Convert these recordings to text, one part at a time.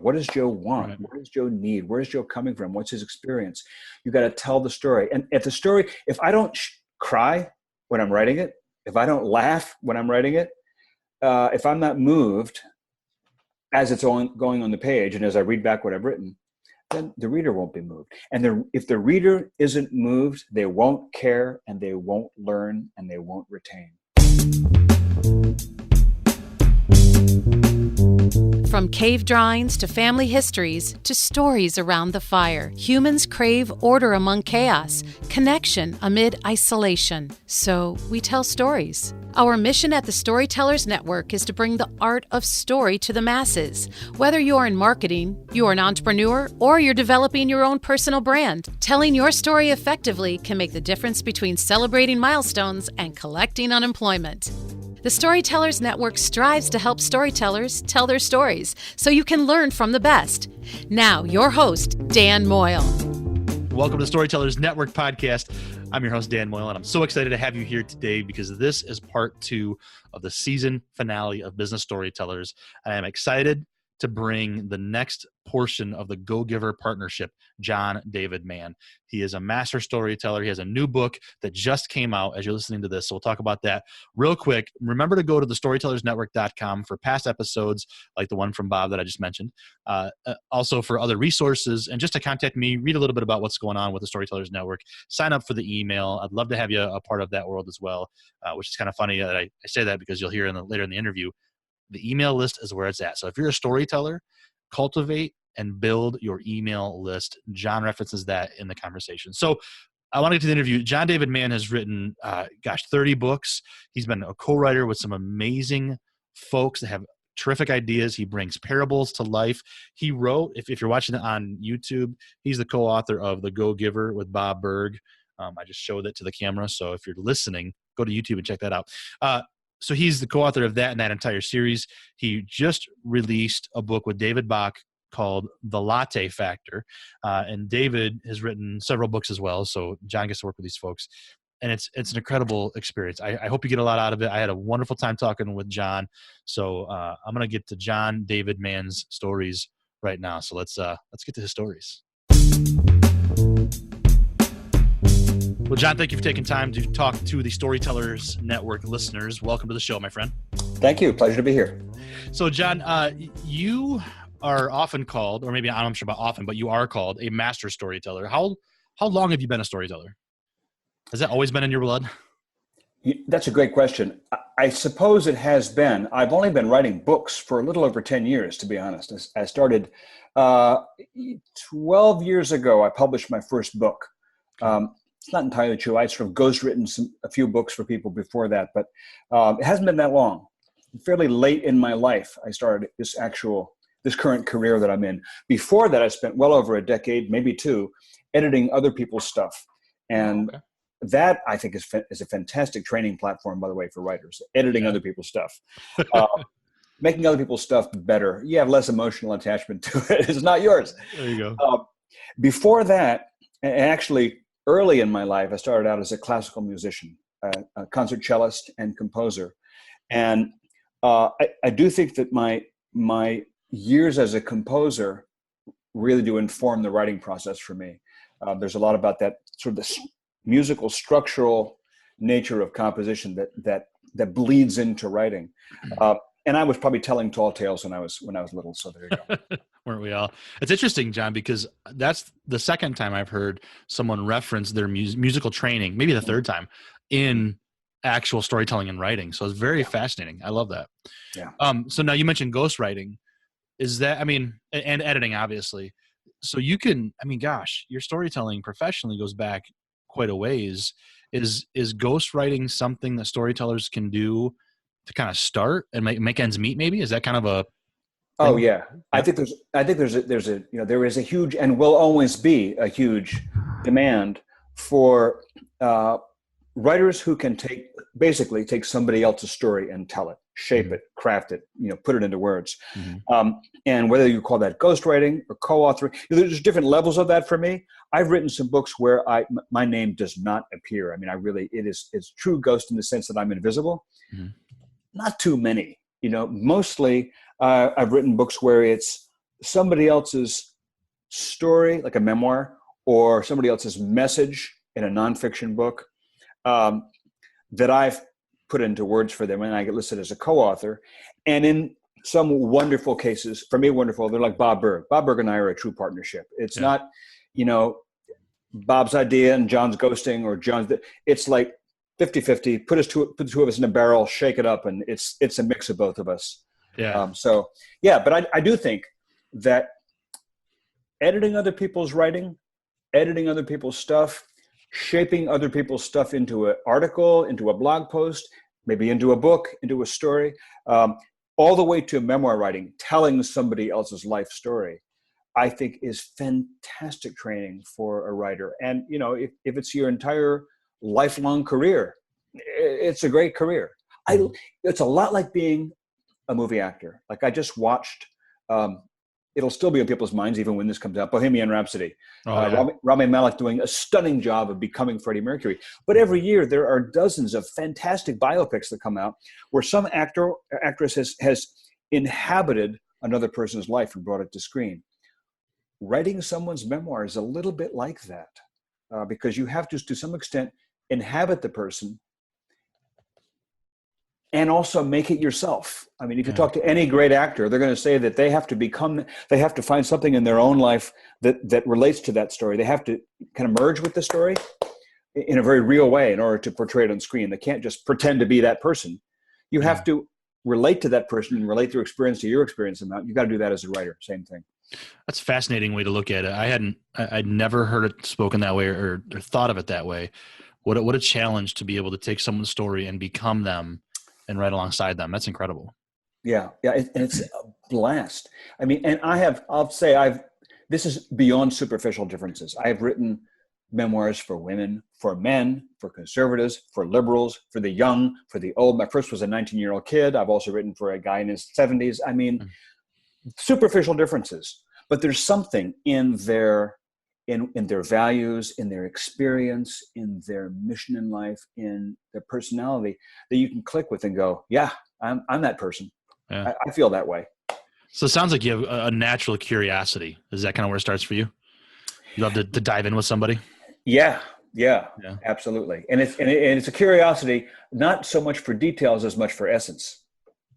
What does Joe want? Right. What does Joe need? Where's Joe coming from? What's his experience? You got to tell the story. And if I don't cry when I'm writing it, if I don't laugh when I'm writing it, if I'm not moved as it's going on the page and as I read back what I've written, then the reader won't be moved. And if the reader isn't moved, they won't care, and they won't learn, and they won't retain. From cave drawings to family histories to stories around the fire, humans crave order among chaos, connection amid isolation. So we tell stories. Our mission at the Storytellers Network is to bring the art of story to the masses. Whether you're in marketing, you're an entrepreneur, or you're developing your own personal brand, telling your story effectively can make the difference between celebrating milestones and collecting unemployment. The Storytellers Network strives to help storytellers tell their stories so you can learn from the best. Now, your host, Dan Moyle. Welcome to the Storytellers Network podcast. I'm your host, Dan Moyle, and I'm so excited to have you here today because this is part 2 of the season finale of Business Storytellers. And I'm excited to bring the next portion of the Go Giver partnership, John David Mann. He is a master storyteller. He has a new book that just came out as you're listening to this. So we'll talk about that real quick. Remember to go to thestorytellersnetwork.com for past episodes like the one from Bob that I just mentioned. Also for other resources and just to contact me, read a little bit about what's going on with the Storytellers Network. Sign up for the email. I'd love to have you a part of that world as well, which is kind of funny that I say that because you'll hear later in the interview. The email list is where it's at. So if you're a storyteller, cultivate and build your email list. John references that in the conversation. So I want to get to the interview. John David Mann has written, 30 books. He's been a co-writer with some amazing folks that have terrific ideas. He brings parables to life. He wrote, if you're watching it on YouTube, he's the co-author of The Go Giver with Bob Berg. I just showed it to the camera. So if you're listening, go to YouTube and check that out. So he's the co-author of that and that entire series. He just released a book with David Bach called The Latte Factor. And David has written several books as well. So John gets to work with these folks. And it's an incredible experience. I hope you get a lot out of it. I had a wonderful time talking with John. So I'm going to get to John David Mann's stories right now. So let's get to his stories. Well, John, thank you for taking time to talk to the Storytellers Network listeners. Welcome to the show, my friend. Thank you. Pleasure to be here. So, John, you are often called, or maybe I'm not sure about often, but you are called a master storyteller. How long have you been a storyteller? Has that always been in your blood? That's a great question. I suppose it has been. I've only been writing books for a little over 10 years, to be honest. I started 12 years ago. I published my first book. It's not entirely true. I sort of ghostwritten a few books for people before that, but it hasn't been that long. Fairly late in my life, I started this current career that I'm in. Before that, I spent well over a decade, maybe 2, editing other people's stuff. And that, I think, is a fantastic training platform, by the way, for writers, editing other people's stuff. Making other people's stuff better. You have less emotional attachment to it. It's not yours. There you go. Before that, and actually, early in my life, I started out as a classical musician, a concert cellist and composer. And I do think that my years as a composer really do inform the writing process for me. There's a lot about that sort of the musical structural nature of composition that bleeds into writing. And I was probably telling tall tales when I was little. So there you go. Weren't we all? It's interesting, John, because that's the second time I've heard someone reference their musical training, maybe the third time, in actual storytelling and writing. So it's very fascinating. I love that. Yeah. So now you mentioned ghostwriting. Is that, and editing, obviously. So you can, gosh, your storytelling professionally goes back quite a ways. Is ghostwriting something that storytellers can do to kind of start and make ends meet? Maybe is that kind of a thing? Oh yeah, I think there is a huge and will always be a huge demand for writers who can basically take somebody else's story and tell it, shape it, craft it, put it into words. And whether you call that ghostwriting or co-authoring, there's different levels of that for me. I've written some books where my name does not appear. It's true ghost in the sense that I'm invisible. Not too many, mostly I've written books where it's somebody else's story, like a memoir, or somebody else's message in a nonfiction book that I've put into words for them, and I get listed as a co-author. And in some wonderful cases, for me, wonderful, they're like Bob Berg. Bob Berg and I are a true partnership. It's not, Bob's idea and John's ghosting, or John's. It's like 50-50. Put the two of us in a barrel, shake it up, and it's a mix of both of us. Yeah. But I do think that editing other people's writing, editing other people's stuff, shaping other people's stuff into an article, into a blog post, maybe into a book, into a story, all the way to memoir writing, telling somebody else's life story, I think is fantastic training for a writer. And, if it's your entire lifelong career, it's a great career. It's a lot like being a movie actor. Like I just watched, it'll still be on people's minds even when this comes out, Bohemian Rhapsody. Rami Malek doing a stunning job of becoming Freddie Mercury. But every year there are dozens of fantastic biopics that come out where some actor or actress has inhabited another person's life and brought it to screen. Writing someone's memoir is a little bit like that, because you have to some extent, inhabit the person and also make it yourself. I mean, if you talk to any great actor, they're going to say that they have to find something in their own life that relates to that story. They have to kind of merge with the story in a very real way in order to portray it on screen. They can't just pretend to be that person. You have to relate to that person and relate their experience to your experience. And you've got to do that as a writer. Same thing. That's a fascinating way to look at it. I'd never heard it spoken that way or thought of it that way. What a challenge to be able to take someone's story and become them and write alongside them. That's incredible. Yeah. And it's a blast. I mean, and this is beyond superficial differences. I've written memoirs for women, for men, for conservatives, for liberals, for the young, for the old. My first was a 19-year-old kid. I've also written for a guy in his 70s. I mean, superficial differences, but there's something in their values, in their experience, in their mission in life, in their personality that you can click with and go, yeah, I'm that person. Yeah. I feel that way. So it sounds like you have a natural curiosity. Is that kind of where it starts for you? You love to dive in with somebody? Yeah, absolutely. And it's a curiosity, not so much for details as much for essence.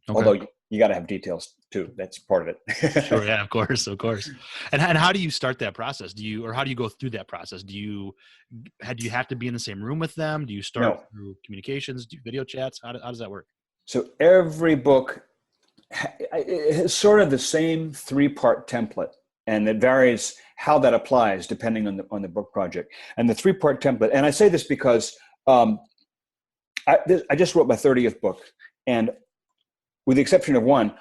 Okay. Although you got to have details too. That's part of it. Sure. Yeah, of course. And how do you start that process? How do you go through that process? Do you have to be in the same room with them? Do you start through communications? Do video chats? How does that work? So every book is sort of the same 3-part template, and it varies how that applies depending on the book project. And the 3-part template, and I say this because I just wrote my 30th book, and with the exception of one,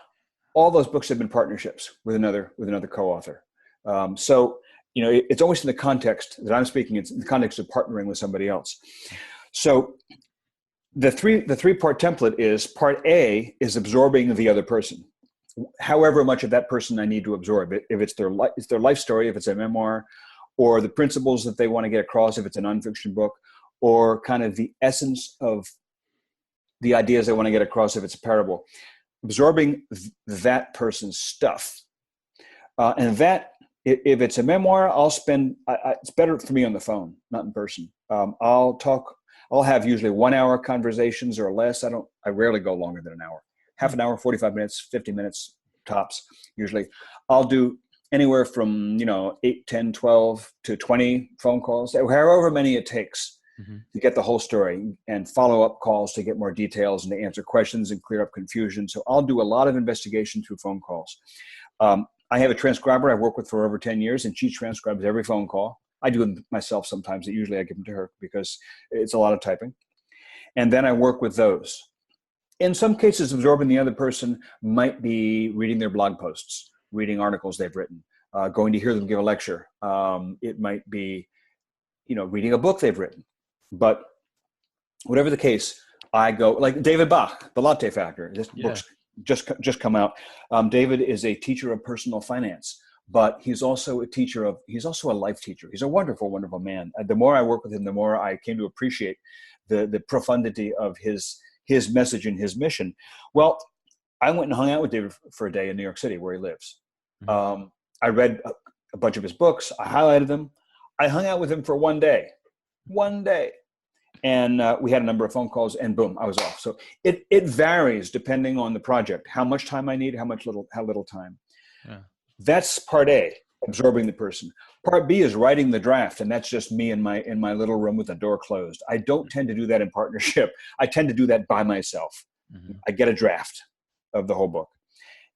all those books have been partnerships with another co-author. So it's always in the context that I'm speaking. It's in the context of partnering with somebody else. So the 3-part template is: part A is absorbing the other person, however much of that person I need to absorb. If it's their life story, if it's a memoir, or the principles that they want to get across, if it's a nonfiction book, or kind of the essence of the ideas they want to get across, if it's a parable. Absorbing that person's stuff. And that, if it's a memoir, it's better for me on the phone, not in person. I'll have usually 1-hour conversations or less. I rarely go longer than an hour. Half an hour, 45 minutes, 50 minutes tops, usually. I'll do anywhere from, 8, 10, 12 to 20 phone calls, however many it takes. To get the whole story, and follow-up calls to get more details and to answer questions and clear up confusion. So I'll do a lot of investigation through phone calls. I have a transcriber I've worked with for over 10 years, and she transcribes every phone call. I do them myself sometimes. Usually I give them to her because it's a lot of typing. And then I work with those. In some cases, absorbing the other person might be reading their blog posts, reading articles they've written, going to hear them give a lecture. It might be, reading a book they've written. But whatever the case, I go, like David Bach, The Latte Factor. This book's just come out. David is a teacher of personal finance, but he's also a life teacher. He's a wonderful, wonderful man. The more I work with him, the more I came to appreciate the profundity of his message and his mission. Well, I went and hung out with David for a day in New York City, where he lives. I read a bunch of his books. I highlighted them. I hung out with him for one day. And we had a number of phone calls, and boom, I was off. So it varies depending on the project, how much time I need, how little time. Yeah. That's part A, absorbing the person. Part B is writing the draft, and that's just me in my little room with the door closed. I don't tend to do that in partnership. I tend to do that by myself. I get a draft of the whole book.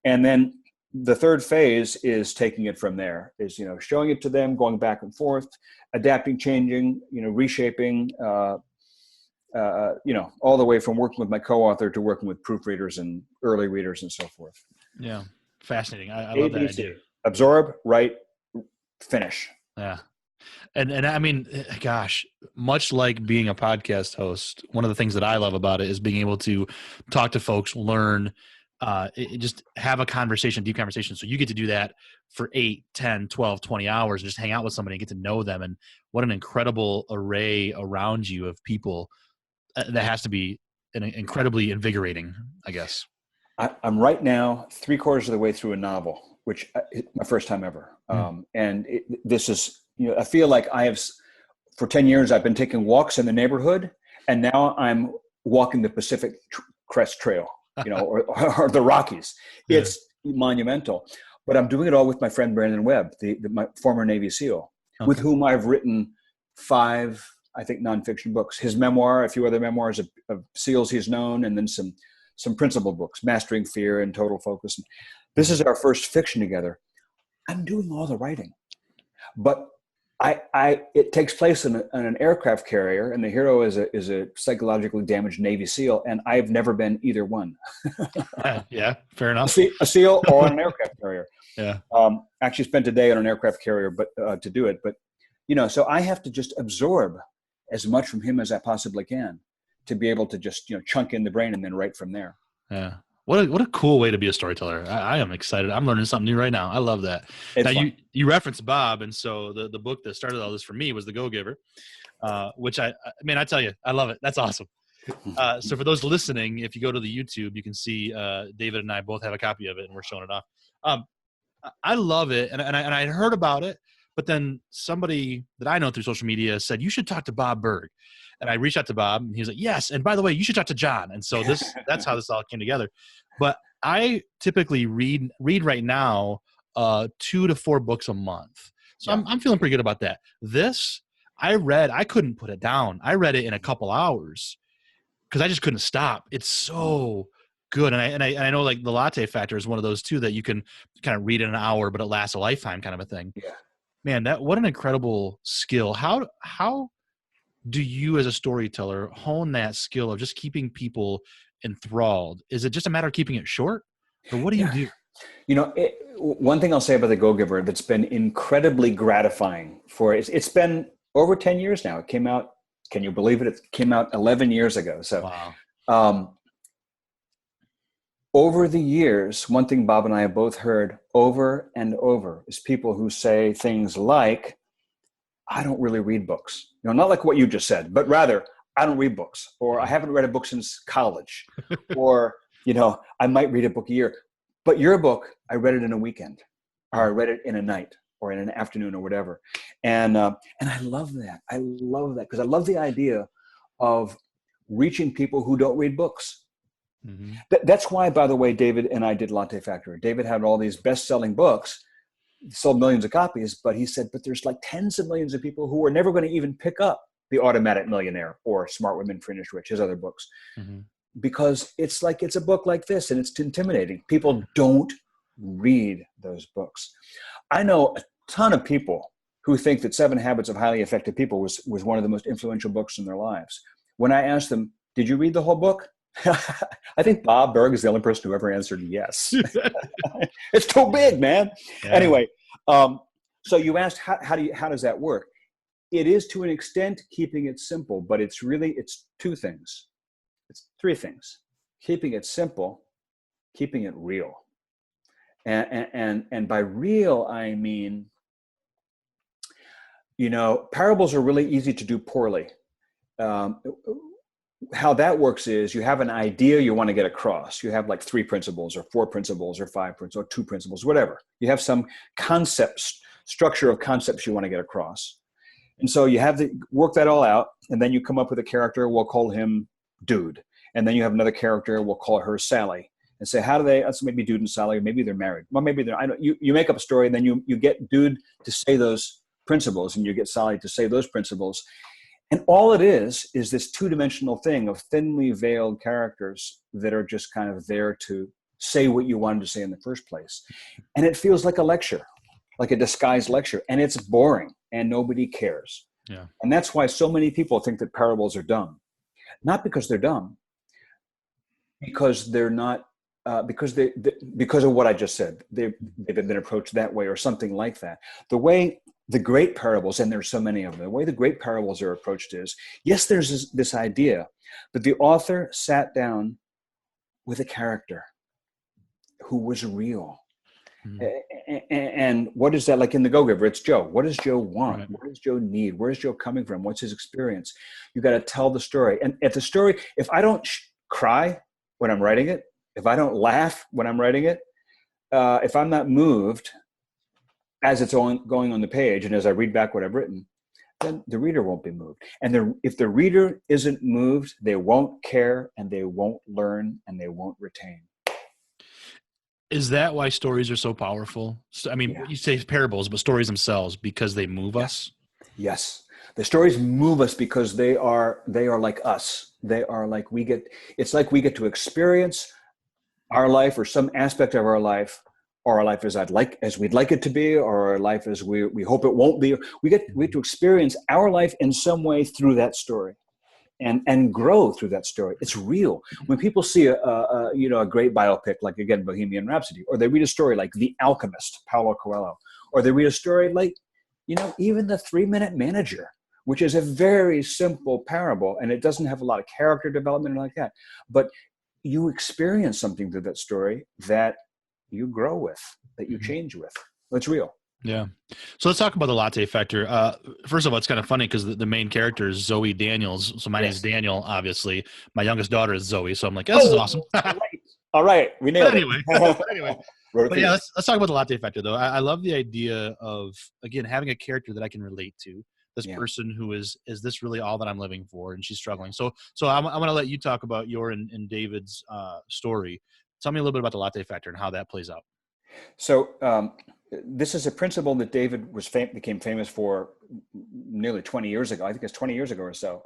And then the third phase is taking it from there, is, showing it to them, going back and forth, adapting, changing, reshaping, all the way from working with my co-author to working with proofreaders and early readers and so forth. Yeah. Fascinating. I love that idea. Absorb, write, finish. Yeah. And I mean, gosh, much like being a podcast host, one of the things that I love about it is being able to talk to folks, learn, just have a conversation, deep conversation. So you get to do that for 8, 10, 12, 20 hours, just hang out with somebody and get to know them. And what an incredible array around you of people. That has to be incredibly invigorating, I guess. I'm right now 3/4 of the way through a novel, which my first time ever. And this is, I feel like for 10 years, I've been taking walks in the neighborhood, and now I'm walking the Pacific Crest Trail, or the Rockies. Yeah. It's monumental, but I'm doing it all with my friend Brandon Webb, my former Navy SEAL, with whom I've written 5, I think, nonfiction books. His memoir, a few other memoirs of SEALs he's known, and then some principal books, Mastering Fear and Total Focus. This is our first fiction together. I'm doing all the writing, but it takes place in an aircraft carrier, and the hero is a psychologically damaged Navy SEAL, and I've never been either one. Yeah, fair enough. A SEAL or an aircraft carrier. Yeah. Actually spent a day on an aircraft carrier, but to do it. But so I have to just absorb as much from him as I possibly can to be able to just chunk in the brain and then write from there. Yeah. What a cool way to be a storyteller. I am excited. I'm learning something new right now. I love that. It's now fun. you referenced Bob, and so the book that started all this for me was The Go-Giver, which I tell you, I love it. That's awesome. So for those listening, if you go to the YouTube, you can see David and I both have a copy of it, and we're showing it off. I love it, and I had heard about it, but then somebody that I know through social media said, you should talk to Bob Berg. And I reached out to Bob, and he was like, yes. And by the way, you should talk to John. And so that's how this all came together. But I typically read right now 2 to 4 books a month. So yeah. I'm feeling pretty good about that. This, I couldn't put it down. I read it in a couple hours because I just couldn't stop. It's so good. And I know, like, the Latte Factor is one of those too that you can kind of read in an hour, but it lasts a lifetime kind of a thing. Yeah. Man, what an incredible skill. How do you as a storyteller hone that skill of just keeping people enthralled? Is it just a matter of keeping it short, or what do you do? One thing I'll say about The Go-Giver that's been incredibly gratifying it's been over 10 years now. It came out, can you believe it? It came out 11 years ago. So wow. Over the years, one thing Bob and I have both heard over and over is people who say things like, I don't really read books. Not like what you just said, but rather, I don't read books, or I haven't read a book since college, or, I might read a book a year. But your book, I read it in a weekend, or I read it in a night, or in an afternoon, or whatever. And I love that. I love that because I love the idea of reaching people who don't read books. Mm-hmm. That's why, by the way, David and I did Latte Factor. David had all these best-selling books, sold millions of copies, but he said, but there's like tens of millions of people who are never going to even pick up The Automatic Millionaire or Smart Women Finish Rich, his other books, because it's a book like this, and it's intimidating. People don't read those books. I know a ton of people who think that 7 Habits of Highly Effective People was one of the most influential books in their lives. When I asked them, did you read the whole book? I think Bob Berg is the only person who ever answered yes. It's too big, man. Yeah. Anyway, so you asked how does that work? It is, to an extent, keeping it simple, but it's 2 things. It's 3 things: keeping it simple, keeping it real, and by real I mean, parables are really easy to do poorly. how that works is you have an idea you want to get across. You have like 3 principles or 4 principles or 5 principles or 2 principles, whatever. You have some concepts, structure of concepts you want to get across. And so you have to work that all out, and then you come up with a character. We'll call him Dude. And then you have another character. We'll call her Sally. And say, how do they, that's maybe Dude and Sally, maybe they're married. Well, maybe they're, I don't, you make up a story, and then you get Dude to say those principles, and you get Sally to say those principles. And all it is this 2-dimensional thing of thinly veiled characters that are just kind of there to say what you wanted to say in the first place. And it feels like a lecture, like a disguised lecture, and it's boring and nobody cares. Yeah. And that's why so many people think that parables are dumb. Not because they're dumb, because they're not, because of what I just said. They've been approached that way or something like that. The way the great parables, and there's so many of them, the way the great parables are approached is, yes, there's this idea, but the author sat down with a character who was real. And what is that like in The Go-Giver? It's Joe. What does Joe want? Right. What does Joe need? Where's Joe coming from? What's his experience? You got to tell the story. And if the story, if I don't cry when I'm writing it, if I don't laugh when I'm writing it, if I'm not moved as it's going on the page and as I read back what I've written, then the reader won't be moved. And if the reader isn't moved, they won't care, and they won't learn, and they won't retain. Is that why stories are so powerful? I mean, You say parables, but stories themselves, because they move us? Yes. The stories move us because they are like us. They are like it's like we get to experience our life or some aspect of our life, or our life as we'd like it to be, or our life as we hope it won't be. We get to experience our life in some way through that story. And grow through that story. It's real. When people see a great biopic, like again Bohemian Rhapsody, or they read a story like The Alchemist, Paulo Coelho, or they read a story like, even The 3-Minute Manager, which is a very simple parable, and it doesn't have a lot of character development or like that, but you experience something through that story that you grow with, that you change with. It's real. Yeah. So let's talk about the Latte Factor. First of all, it's kind of funny because the main character is Zoe Daniels. So my name is Daniel, obviously. My youngest daughter is Zoe. So I'm like, this is awesome. All right. We nailed it. Anyway. But yeah, let's talk about the Latte Factor, though. I love the idea of, again, having a character that I can relate to. This person who is this really all that I'm living for? And she's struggling. So I'm going to let you talk about your and David's story. Tell me a little bit about the Latte Factor and how that plays out. So this is a principle that David became famous for nearly 20 years ago. I think it's 20 years ago or so.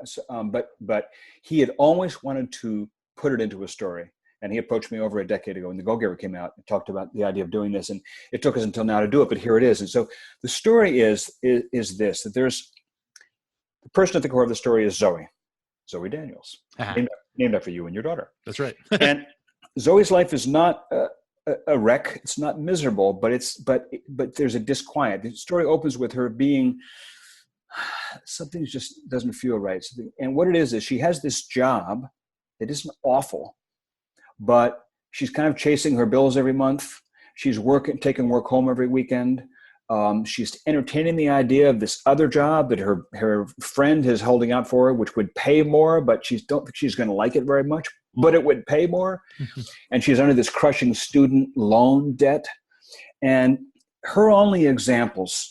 But he had always wanted to put it into a story. And he approached me over a decade ago when The Go-Giver came out and talked about the idea of doing this. And it took us until now to do it, but here it is. And so the story is this, that there's the person at the core of the story is Zoe Daniels, named after you and your daughter. That's right. And Zoe's life is not a wreck. It's not miserable, but there's a disquiet. The story opens with her being, something just doesn't feel right. And what it is she has this job that isn't awful, but she's kind of chasing her bills every month. She's taking work home every weekend. She's entertaining the idea of this other job that her friend is holding out for her, which would pay more, but don't think she's going to like it very much, but it would pay more. And she's under this crushing student loan debt. And her only examples,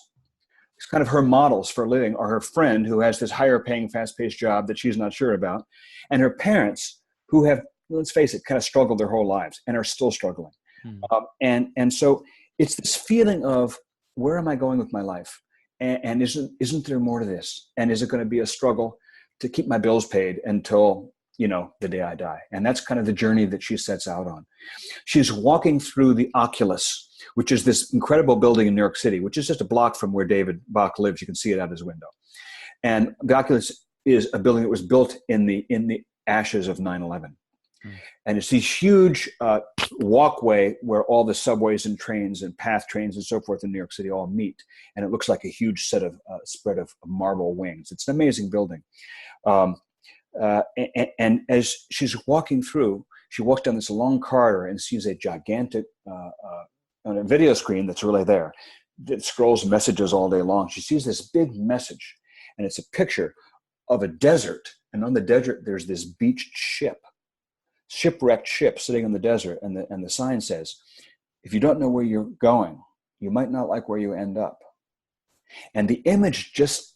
it's kind of her models for living, are her friend who has this higher paying, fast-paced job that she's not sure about, and her parents who have, let's face it, kind of struggled their whole lives and are still struggling. And so it's this feeling of, where am I going with my life? And isn't there more to this? And is it going to be a struggle to keep my bills paid until, the day I die? And that's kind of the journey that she sets out on. She's walking through the Oculus, which is this incredible building in New York City, which is just a block from where David Bach lives. You can see it out his window. And the Oculus is a building that was built in the ashes of 9/11. And it's this huge walkway where all the subways and trains and PATH trains and so forth in New York City all meet. And it looks like a huge spread of marble wings. It's an amazing building. And as she's walking through, she walks down this long corridor and sees a gigantic on a video screen that's really there that scrolls messages all day long. She sees this big message, and it's a picture of a desert And on the desert, there's this beached shipwrecked ship sitting in the desert. And the sign says, if you don't know where you're going, you might not like where you end up. And the image just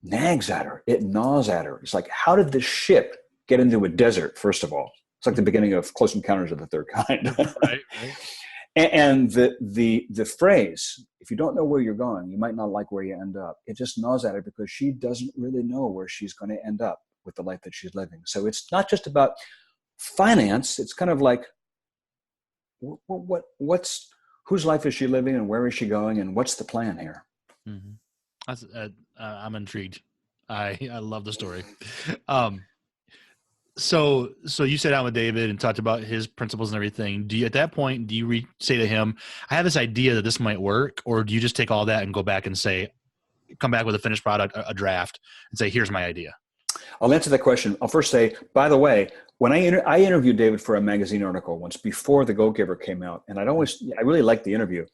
nags at her. It gnaws at her. It's like, how did this ship get into a desert, first of all? It's like the beginning of Close Encounters of the Third Kind. Right. And the phrase, if you don't know where you're going, you might not like where you end up. It just gnaws at her because she doesn't really know where she's going to end up with the life that she's living. So it's not just about finance. It's kind of like, whose life is she living and where is she going and what's the plan here? Mm-hmm. I'm intrigued. I love the story. So you sat down with David and talked about his principles and everything. At that point, do you say to him, I have this idea that this might work, or do you just take all that and go back and come back with a finished product, a draft, and say, here's my idea? I'll answer that question. I'll first say, by the way, when I interviewed David for a magazine article once before The Go-Giver came out, and I really liked the interview.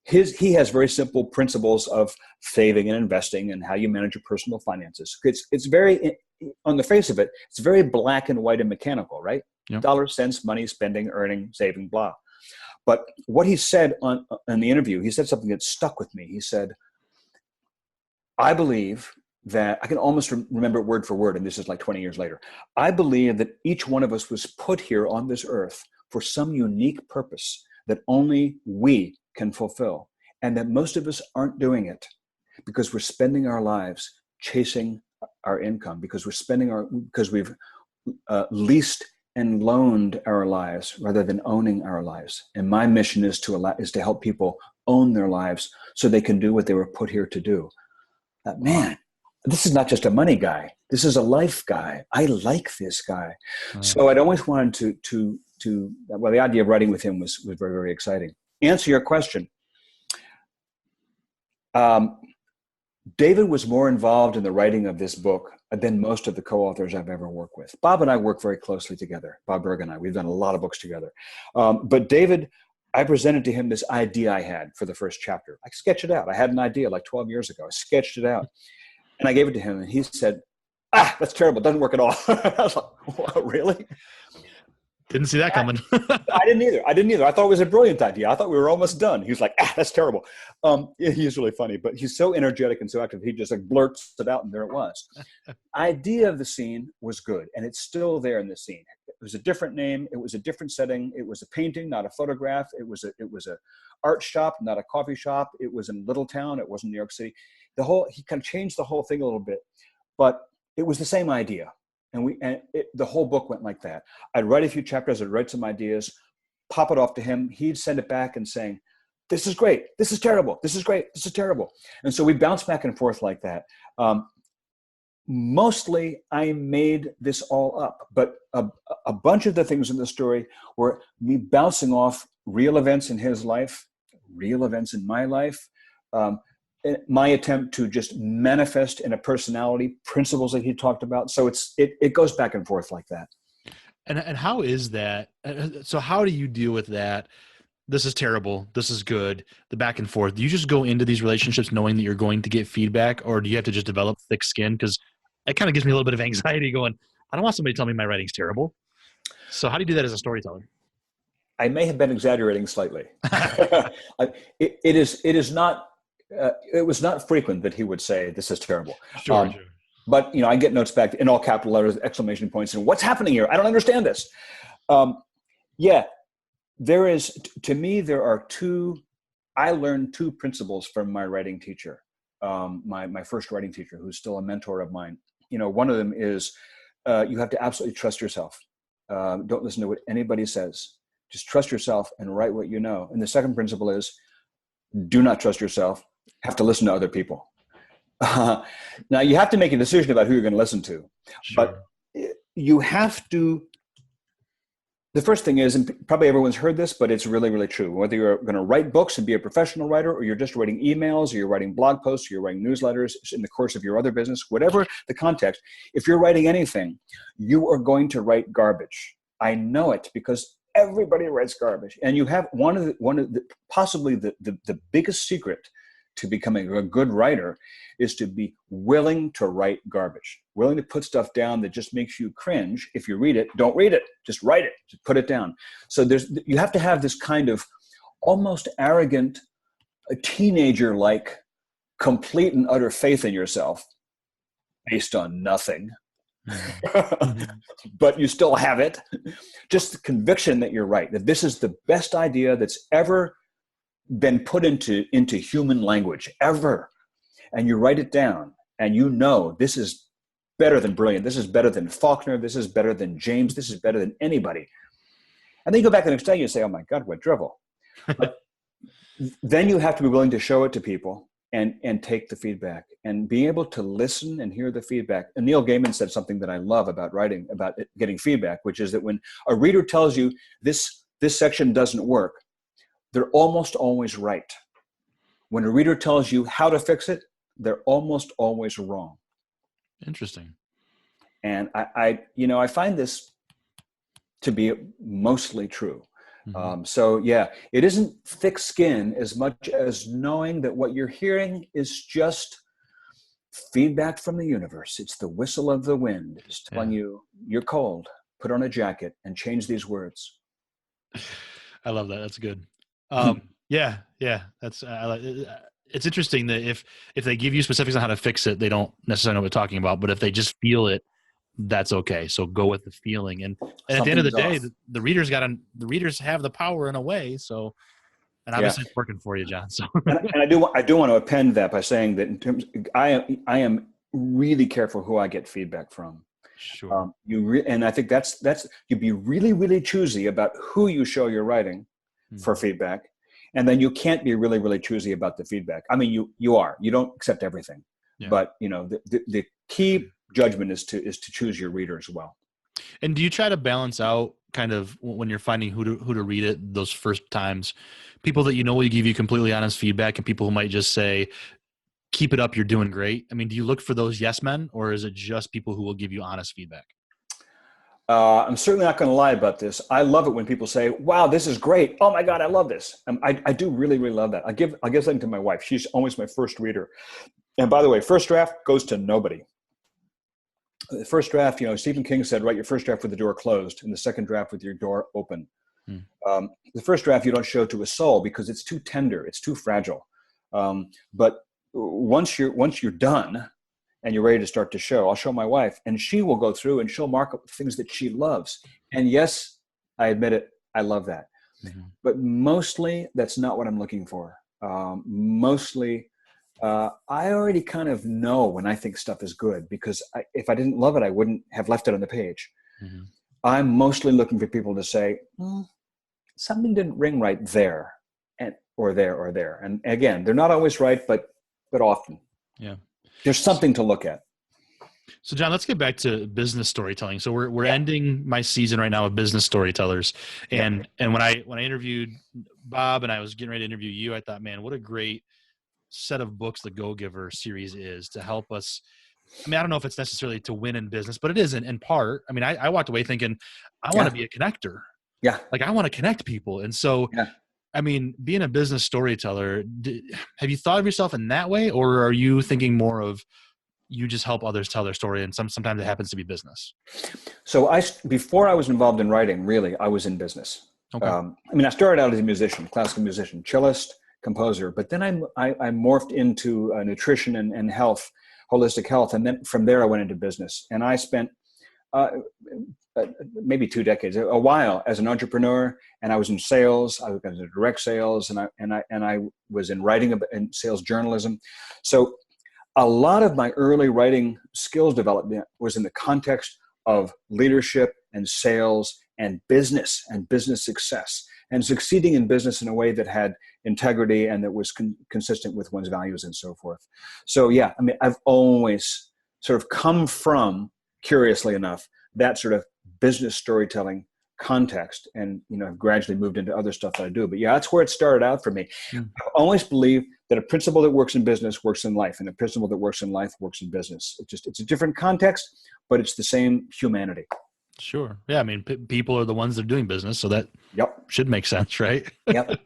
He has very simple principles of saving and investing and how you manage your personal finances. It's very, on the face of it, it's very black and white and mechanical, right? Yep. Dollars, cents, money, spending, earning, saving, blah. But what he said in the interview, he said something that stuck with me. He said, I believe that, I can almost remember it word for word, and this is like 20 years later. I believe that each one of us was put here on this earth for some unique purpose that only we can fulfill, and that most of us aren't doing it because we're spending our lives chasing our income, because we've leased and loaned our lives rather than owning our lives. And my mission is to help people own their lives so they can do what they were put here to do. Man, this is not just a money guy. This is a life guy. I like this guy. So I'd always wanted well, the idea of writing with him was very, very exciting. Answer your question. David was more involved in the writing of this book than most of the co-authors I've ever worked with. Bob and I work very closely together. Bob Berg and I, we've done a lot of books together. But David, I presented to him this idea I had for the first chapter. I sketched it out. I had an idea like 12 years ago. I sketched it out. And I gave it to him, and he said, that's terrible. It doesn't work at all. I was like, what, really? Didn't see that coming. I didn't either. I thought it was a brilliant idea. I thought we were almost done. He was like, that's terrible. He's really funny, but he's so energetic and so active. He just like blurts it out, and there it was. Idea of the scene was good, and it's still there in the scene. It was a different name. It was a different setting. It was a painting, not a photograph. It was a art shop, not a coffee shop. It was in Little Town. It wasn't New York City. He kind of changed the whole thing a little bit, but it was the same idea. And the whole book went like that. I'd write a few chapters, I'd write some ideas, pop it off to him. He'd send it back and saying, this is great. This is terrible. This is great. This is terrible. And so we bounced back and forth like that. Mostly I made this all up, but a bunch of the things in the story were me bouncing off real events in his life, real events in my life, my attempt to just manifest in a personality principles that he talked about. So it goes back and forth like that. And how is that? So how do you deal with that? This is terrible. This is good. The back and forth. Do you just go into these relationships knowing that you're going to get feedback, or do you have to just develop thick skin? Because it kind of gives me a little bit of anxiety going, I don't want somebody to tell me my writing's terrible. So how do you do that as a storyteller? I may have been exaggerating slightly. It was not frequent that he would say, this is terrible. Sure. But, I get notes back in all capital letters, exclamation points, and what's happening here? I don't understand this. I learned two principles from my writing teacher, my first writing teacher, who's still a mentor of mine. One of them is you have to absolutely trust yourself. Don't listen to what anybody says. Just trust yourself and write what you know. And the second principle is do not trust yourself. Have to listen to other people. Now you have to make a decision about who you're going to listen to, but you have to. The first thing is, and probably everyone's heard this, but it's really, really true. Whether you're going to write books and be a professional writer, or you're just writing emails, or you're writing blog posts, or you're writing newsletters in the course of your other business, whatever the context, if you're writing anything, you are going to write garbage. I know it because everybody writes garbage, and you have one of the possibly the biggest secret to becoming a good writer is to be willing to write garbage, willing to put stuff down that just makes you cringe. If you read it, don't read it, just write it, just put it down. So you have to have this kind of almost arrogant, a teenager-like, complete and utter faith in yourself based on nothing. But you still have it. Just the conviction that you're right, that this is the best idea that's ever been put into human language, ever. And you write it down, and you know this is better than brilliant. This is better than Faulkner. This is better than James. This is better than anybody. And then you go back the next day and you say, oh my God, what drivel. But then you have to be willing to show it to people and take the feedback and be able to listen and hear the feedback. And Neil Gaiman said something that I love about writing, about getting feedback, which is that when a reader tells you this section doesn't work, they're almost always right. When a reader tells you how to fix it, they're almost always wrong. Interesting. And I find this to be mostly true. Mm-hmm. So yeah, it isn't thick skin as much as knowing that what you're hearing is just feedback from the universe. It's the whistle of the wind. It's telling you you're cold, put on a jacket and change these words. I love that. That's good. Yeah. That's it's interesting that if they give you specifics on how to fix it, they don't necessarily know what they're talking about. But if they just feel it, that's okay. So go with the feeling. And at the end of the day, the readers have the power in a way. So, and obviously it's working for you, John. So, and I do want to append that by saying that in terms, I am really careful who I get feedback from. Sure. And I think that's you'd be really, really choosy about who you show your writing for feedback. And then you can't be really, really choosy about the feedback. I mean, you don't accept everything, but the key judgment is to choose your reader as well. And do you try to balance out kind of when you're finding who to read it those first times, people that will give you completely honest feedback and people who might just say, keep it up, you're doing great? I mean, do you look for those yes men, or is it just people who will give you honest feedback? I'm certainly not going to lie about this. I love it when people say, wow, this is great. Oh my God, I love this. I do really, really love that. I'll give something to my wife. She's always my first reader. And by the way, first draft goes to nobody. The first draft, Stephen King said, write your first draft with the door closed and the second draft with your door open. The first draft you don't show to a soul because it's too tender. It's too fragile. But once you're done and you're ready to start to show, I'll show my wife and she will go through and she'll mark up things that she loves. And yes, I admit it, I love that. But mostly that's not what I'm looking for. Mostly, I already kind of know when I think stuff is good because if I didn't love it, I wouldn't have left it on the page. I'm mostly looking for people to say, something didn't ring right there or there. And again, they're not always right, but often. Yeah. There's something to look at. So John, let's get back to business storytelling. So we're ending my season right now of business storytellers. And when I interviewed Bob and I was getting ready to interview you, I thought, man, what a great set of books the Go-Giver series is to help us. I mean, I don't know if it's necessarily to win in business, but it is in part. I mean, I walked away thinking, I want to be a connector. Yeah. Like I want to connect people. And so, I mean, being a business storyteller, have you thought of yourself in that way? Or are you thinking more of you just help others tell their story and sometimes it happens to be business? So before I was involved in writing, really, I was in business. Okay. I mean, I started out as a musician, classical musician, cellist, composer, but then I morphed into nutrition and health, holistic health. And then from there I went into business and I spent maybe 2 decades, a while as an entrepreneur, and I was in sales. I was in direct sales, and I was in writing and sales journalism. So a lot of my early writing skills development was in the context of leadership and sales and business success and succeeding in business in a way that had integrity and that was consistent with one's values and so forth. So yeah, I mean, I've always sort of come from, curiously enough, that sort of business storytelling context, and I've gradually moved into other stuff that I do. But yeah, that's where it started out for me. I've always believed that a principle that works in business works in life, and a principle that works in life works in business. It's a different context, but it's the same humanity. Sure. Yeah. I mean, people are the ones that are doing business, so that should make sense, right? Yep.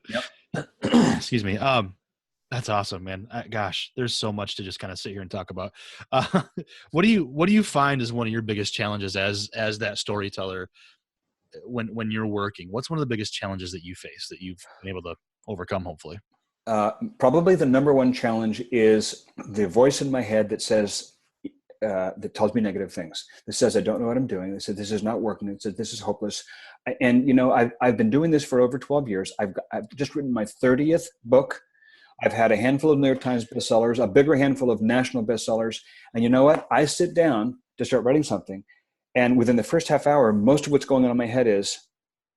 Excuse me. That's awesome, man. Gosh, there's so much to just kind of sit here and talk about. Uh, what do you find is one of your biggest challenges as that storyteller when you're working? What's one of the biggest challenges that you face that you've been able to overcome, hopefully? Probably the number one challenge is the voice in my head that says, that tells me negative things, that says I don't know what I'm doing. That said this is not working. It said this is hopeless. And I've been doing this for over 12 years. I've just written my 30th book. I've had a handful of New York Times bestsellers, a bigger handful of national bestsellers. And you know what? I sit down to start writing something, and within the first half hour, most of what's going on in my head is,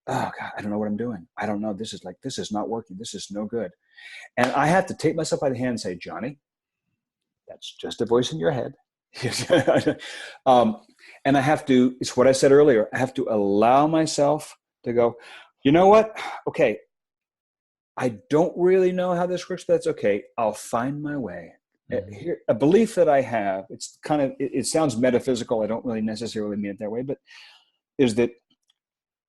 oh God, I don't know what I'm doing. I don't know. This is not working. This is no good. And I have to take myself by the hand and say, Johnny, that's just a voice in your head. And I have to, it's what I said earlier, I have to allow myself to go, you know what? Okay, I don't really know how this works, but that's okay. I'll find my way. Here, a belief that I have, it's kind of, it sounds metaphysical. I don't really necessarily mean it that way, but is that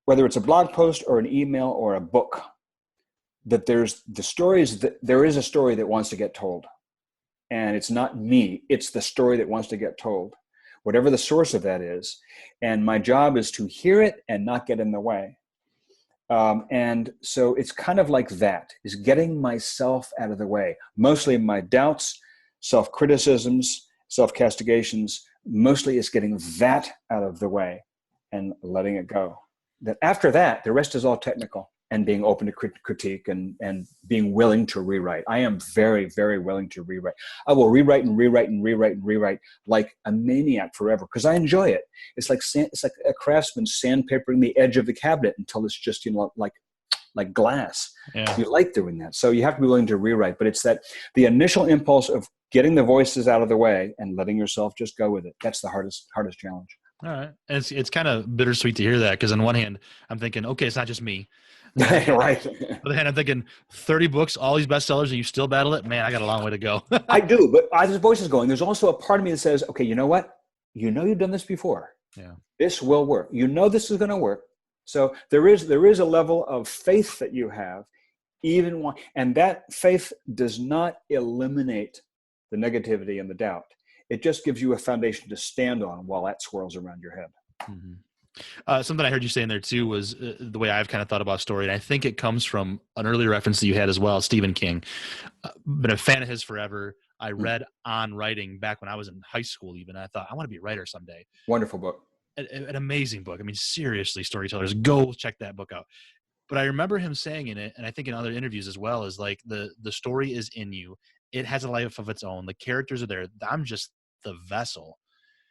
whether it's a blog post or an email or a book, that there's the stories that there is a story that wants to get told. And it's not me, it's the story that wants to get told, whatever the source of that is. And my job is to hear it and not get in the way. And so it's kind of like that, is getting myself out of the way. Mostly my doubts, self-criticisms, self-castigations, mostly it's getting that out of the way and letting it go. That after that, the rest is all technical, and being open to critique and being willing to rewrite. I am very, very willing to rewrite. I will rewrite and rewrite and rewrite and rewrite like a maniac forever because I enjoy it. It's like a craftsman sandpapering the edge of the cabinet until it's just, like glass. Yeah. You like doing that. So you have to be willing to rewrite, but it's that the initial impulse of getting the voices out of the way and letting yourself just go with it. That's the hardest challenge. All right. And it's kind of bittersweet to hear that, because on one hand, I'm thinking, okay, it's not just me. Right. On the other hand, I'm thinking 30 books, all these bestsellers, and you still battle it? Man, I got a long way to go. I do, but as the voice is going, there's also a part of me that says, okay, you know what? You know you've done this before. Yeah. This will work. You know this is going to work. So there is a level of faith that you have, and that faith does not eliminate the negativity and the doubt. It just gives you a foundation to stand on while that swirls around your head. Mm-hmm. Something I heard you say in there too was the way I've kind of thought about story. And I think it comes from an earlier reference that you had as well, Stephen King. Been a fan of his forever. I read On Writing back when I was in high school even. I thought, I want to be a writer someday. Wonderful book. An amazing book. I mean, seriously, storytellers, go check that book out. But I remember him saying in it, and I think in other interviews as well, is like the story is in you. It has a life of its own. The characters are there. I'm just the vessel.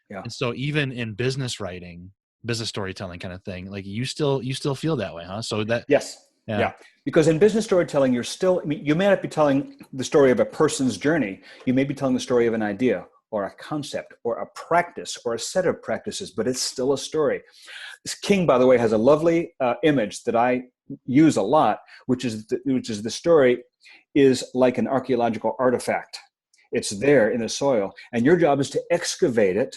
Yeah. And so even in business writing, business storytelling kind of thing, like you still feel that way, huh? So that yes. Yeah. Because in business storytelling, you may not be telling the story of a person's journey. You may be telling the story of an idea or a concept or a practice or a set of practices, but it's still a story. King, by the way, has a lovely image that I use a lot, which is the story is like an archaeological artifact. It's there in the soil, and your job is to excavate it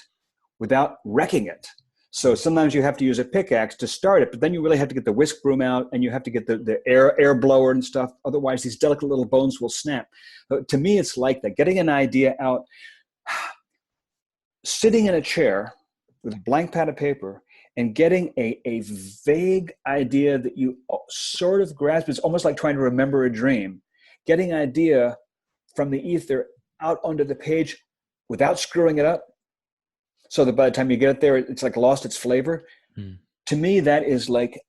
without wrecking it. So sometimes you have to use a pickaxe to start it, but then you really have to get the whisk broom out, and you have to get the air blower and stuff. Otherwise, these delicate little bones will snap. So to me, it's like that, getting an idea out, sitting in a chair with a blank pad of paper and getting a vague idea that you sort of grasp. It's almost like trying to remember a dream. Getting an idea from the ether out onto the page without screwing it up, so that by the time you get it there, it's like lost its flavor. To me, that is like,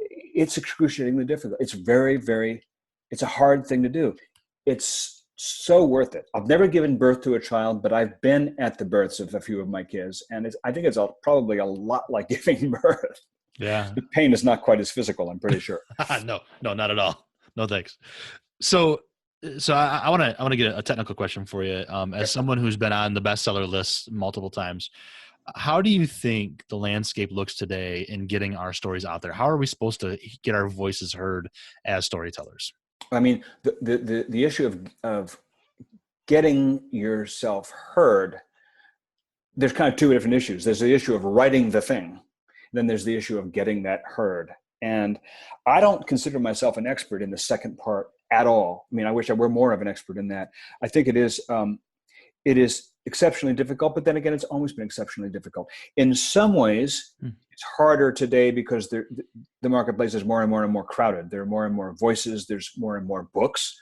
it's excruciatingly difficult. It's very, very, it's a hard thing to do. It's so worth it. I've never given birth to a child, but I've been at the births of a few of my kids. And I think it's probably a lot like giving birth. Yeah. The pain is not quite as physical, I'm pretty sure. No, not at all. No, thanks. So I want to get a technical question for you. As someone who's been on the bestseller list multiple times, how do you think the landscape looks today in getting our stories out there? How are we supposed to get our voices heard as storytellers? I mean, the issue of getting yourself heard, there's kind of two different issues. There's the issue of writing the thing. Then there's the issue of getting that heard. And I don't consider myself an expert in the second part at all. I mean, I wish I were more of an expert in that. I think it is exceptionally difficult, but then again, it's always been exceptionally difficult. In some ways, it's harder today because the marketplace is more and more and more crowded. There are more and more voices. There's more and more books.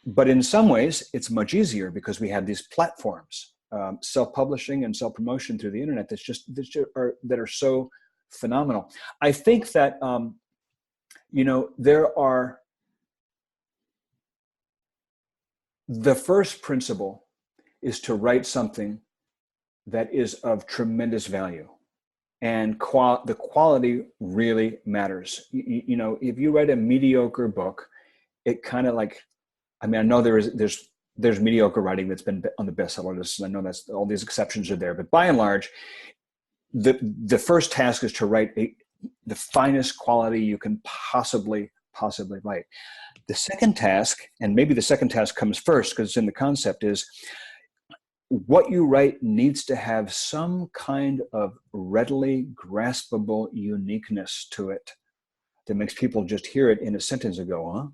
But in some ways, it's much easier because we have these platforms, self-publishing and self-promotion through the internet that are so phenomenal. I think that, the first principle is to write something that is of tremendous value, and the quality really matters. If you write a mediocre book, it kind of like, I know there's mediocre writing that's been on the bestseller list, and I know that's all these exceptions are there, but by and large, the first task is to write the finest quality you can possibly write. The second task, and maybe the second task comes first because it's in the concept, is what you write needs to have some kind of readily graspable uniqueness to it that makes people just hear it in a sentence and go,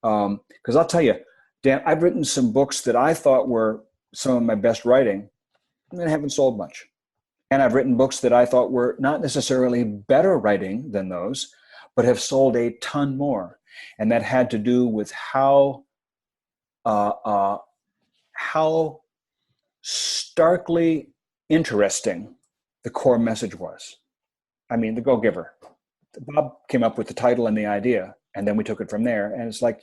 huh? Because I'll tell you, Dan, I've written some books that I thought were some of my best writing and haven't sold much. And I've written books that I thought were not necessarily better writing than those, but have sold a ton more. And that had to do with how starkly interesting the core message was. I mean, The Go-Giver. Bob came up with the title and the idea, and then we took it from there. And it's like,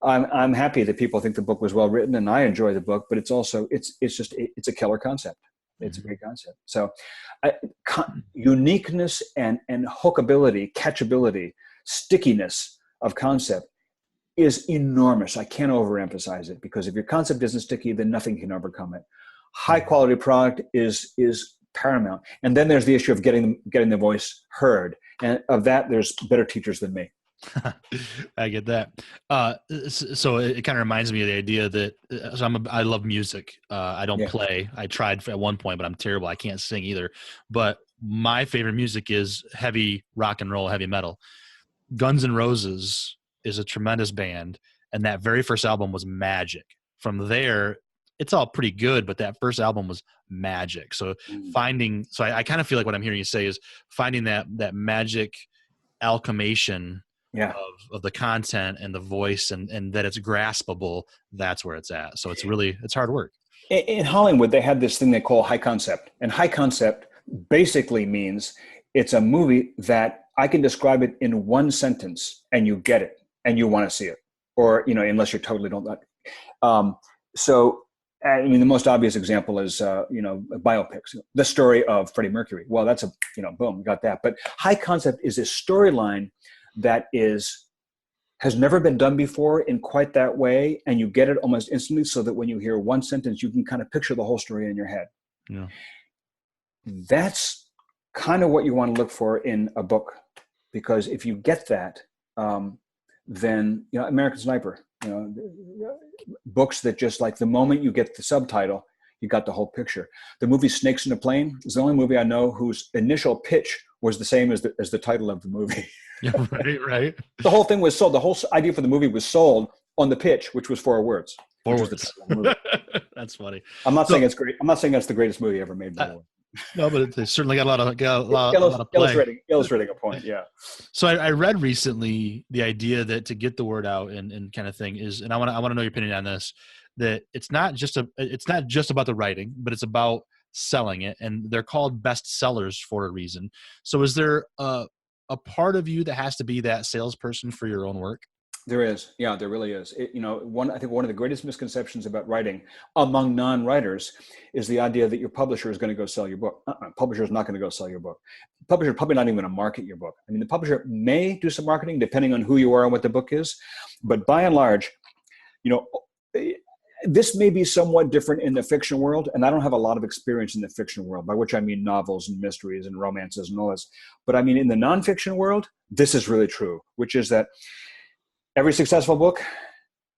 I'm happy that people think the book was well written, and I enjoy the book, but it's also, it's a killer concept. It's a great concept. So uniqueness and hookability, catchability, stickiness of concept is enormous. I can't overemphasize it, because if your concept isn't sticky, then nothing can overcome it. High quality product is paramount. And then there's the issue of getting the voice heard. And of that, there's better teachers than me. I get that. So it kind of reminds me of the idea that I love music. I don't play. I tried at one point, but I'm terrible. I can't sing either. But my favorite music is heavy rock and roll, heavy metal. Guns N' Roses is a tremendous band, and that very first album was magic. From there, it's all pretty good, but that first album was magic. So I kind of feel like what I'm hearing you say is finding that magic alchemation of the content and the voice, and that it's graspable. That's where it's at. So it's hard work. In Hollywood, they had this thing they call high concept, and high concept basically means it's a movie that I can describe it in one sentence and you get it and you want to see it, or, unless you totally don't like it. So, I mean, the most obvious example is, biopics, the story of Freddie Mercury. Well, that's boom, got that. But high concept is a storyline that has never been done before in quite that way. And you get it almost instantly, so that when you hear one sentence, you can kind of picture the whole story in your head. Yeah. That's kind of what you want to look for in a book, because if you get that, then, American Sniper, books that just like the moment you get the subtitle, you got the whole picture. The movie Snakes in a Plane is the only movie I know whose initial pitch was the same as the title of the movie. Yeah, right. The whole thing was sold. The whole idea for the movie was sold on the pitch, which was 4 words. 4 words. That's funny. I'm not saying it's great. I'm not saying that's the greatest movie ever made. No, but it certainly got a lot of play. Illustrating a point, yeah. So I read recently the idea that to get the word out and kind of thing is, and I want to know your opinion on this, that it's not just about the writing, but it's about selling it, and they're called bestsellers for a reason. So is there a part of you that has to be that salesperson for your own work? There is. Yeah, there really is. I think one of the greatest misconceptions about writing among non-writers is the idea that your publisher is going to go sell your book. Publisher is not going to go sell your book. Publisher is probably not even going to market your book. I mean, the publisher may do some marketing depending on who you are and what the book is, but by and large, this may be somewhat different in the fiction world, and I don't have a lot of experience in the fiction world, by which I mean novels and mysteries and romances and all this. But I mean, in the nonfiction world, this is really true, which is that every successful book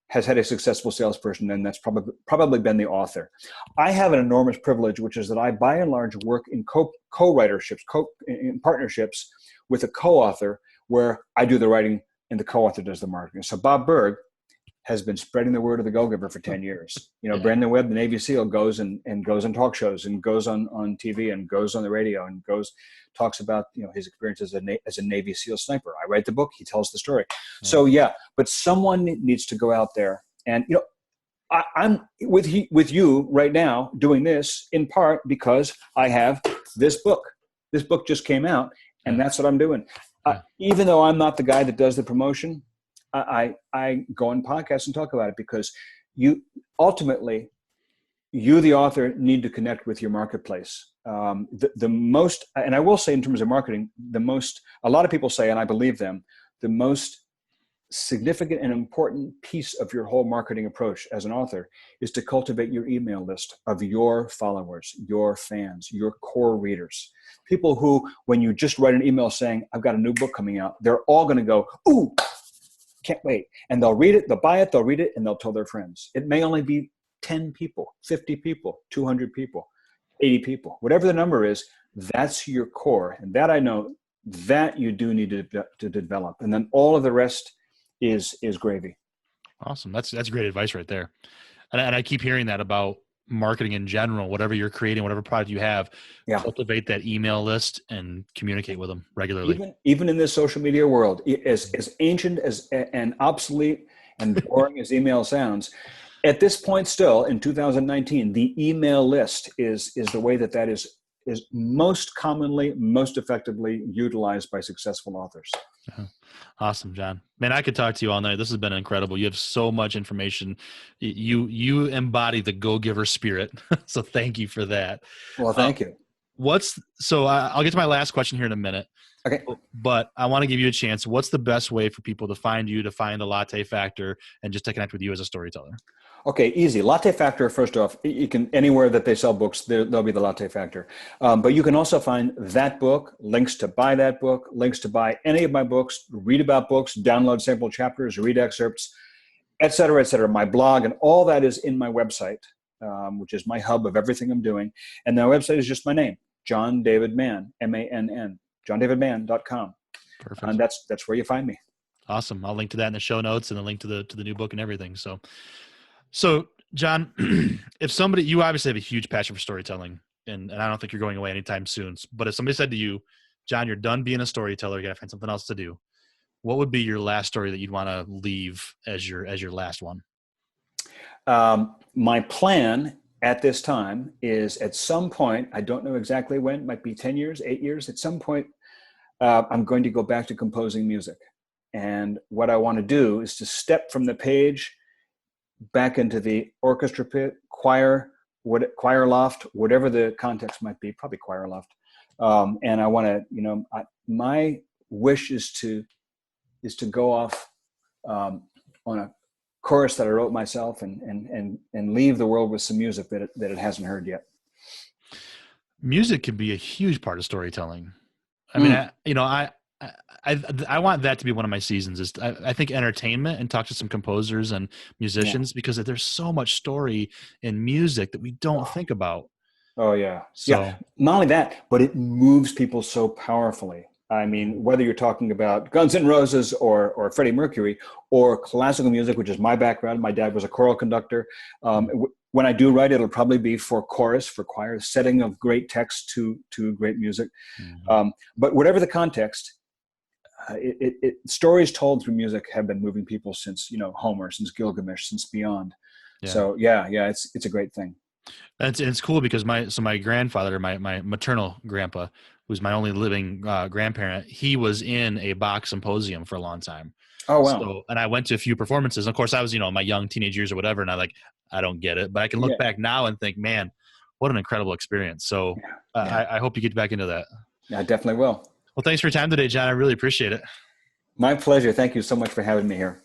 has had a successful salesperson, and that's probably been the author. I have an enormous privilege, which is that I, by and large, work in co-writerships, in partnerships with a co-author, where I do the writing and the co-author does the marketing. So Bob Berg has been spreading the word of the Go-Giver for 10 years. You know, Yeah. Brandon Webb, the Navy SEAL, goes and goes on talk shows and goes on TV and goes on the radio and talks about, you know, his experience as a Navy SEAL sniper. I write the book, he tells the story. Yeah. So yeah, but someone needs to go out there. And, you know, I'm with you right now doing this in part because I have this book. This book just came out, and that's what I'm doing. Even though I'm not the guy that does the promotion, I go on podcasts and talk about it because ultimately, the author, need to connect with your marketplace. The most, and I will say in terms of marketing, a lot of people say, and I believe them, the most significant and important piece of your whole marketing approach as an author is to cultivate your email list of your followers, your fans, your core readers. People who, when you just write an email saying, I've got a new book coming out, they're all going to go, ooh, can't wait. And they'll read it, they'll buy it, they'll read it, and they'll tell their friends. It may only be 10 people, 50 people, 200 people, 80 people, whatever the number is, that's your core. And that I know that you do need to develop. And then all of the rest is gravy. Awesome. That's great advice right there. And I keep hearing that about marketing in general, whatever you're creating, whatever product you have, cultivate that email list and communicate with them regularly. Even in this social media world, as ancient and obsolete and boring as email sounds, at this point still in 2019, the email list is the way that is most commonly, most effectively utilized by successful authors. Awesome, John. Man, I could talk to you all night. This has been incredible. You have so much information. You embody the go-giver spirit. So thank you for that. Well, thank you. I'll get to my last question here in a minute. Okay. But I want to give you a chance. What's the best way for people to find you, to find the Latte Factor, and just to connect with you as a storyteller? Okay, easy. Latte Factor, first off, you can, anywhere that they sell books, there'll be the Latte Factor. But you can also find that book, links to buy that book, links to buy any of my books, read about books, download sample chapters, read excerpts, et cetera, my blog, and all that is in my website, which is my hub of everything I'm doing. And the website is just my name, John David Mann, M-A-N-N, johndavidmann.com. Perfect. And that's where you find me. Awesome. I'll link to that in the show notes and the link to the new book and everything. So John, if somebody, you obviously have a huge passion for storytelling, and I don't think you're going away anytime soon, but if somebody said to you, John, you're done being a storyteller, you got to find something else to do, what would be your last story that you'd want to leave as your last one? My plan at this time is at some point, I don't know exactly when, it might be 10 years, 8 years, at some point, I'm going to go back to composing music. And what I want to do is to step from the page back into the orchestra pit, choir loft, whatever the context might be, probably choir loft. And I want to, my wish is to go off on a chorus that I wrote myself and leave the world with some music that it hasn't heard yet. Music can be a huge part of storytelling. I mean, I want that to be one of my seasons. Is I think entertainment and talk to some composers and musicians because there's so much story in music that we don't think about. Oh yeah. So, not only that, but it moves people so powerfully. I mean, whether you're talking about Guns N' Roses or Freddie Mercury or classical music, which is my background. My dad was a choral conductor. When I do write, it'll probably be for chorus, for choir, setting of great text to great music. Mm-hmm. But whatever the context, stories told through music have been moving people since, Homer, since Gilgamesh, since beyond. Yeah. So it's a great thing. It's cool because my grandfather, my maternal grandpa, who's my only living grandparent, he was in a Bach symposium for a long time. Oh, wow. So, and I went to a few performances. Of course, I was, my young teenage years or whatever, and I don't get it. But I can look back now and think, man, what an incredible experience. So I hope you get back into that. Yeah, I definitely will. Well, thanks for your time today, John. I really appreciate it. My pleasure. Thank you so much for having me here.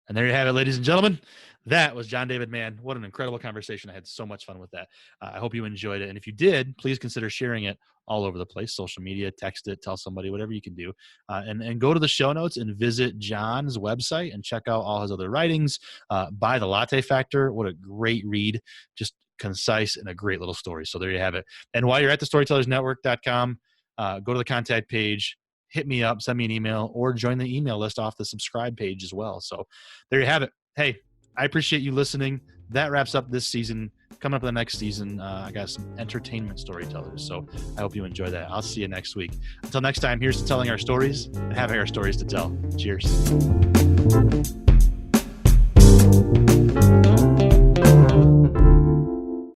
And there you have it, ladies and gentlemen. That was John David Mann. What an incredible conversation. I had so much fun with that. I hope you enjoyed it. And if you did, please consider sharing it all over the place, social media, text it, tell somebody, whatever you can do. And go to the show notes and visit John's website and check out all his other writings. Buy the Latte Factor. What a great read. Just concise and a great little story. So there you have it. And while you're at the storytellersnetwork.com, go to the contact page, hit me up, send me an email, or join the email list off the subscribe page as well. So there you have it. Hey, I appreciate you listening. That wraps up this season. Coming up the next season, I got some entertainment storytellers. So I hope you enjoy that. I'll see you next week. Until next time, here's to telling our stories and having our stories to tell. Cheers.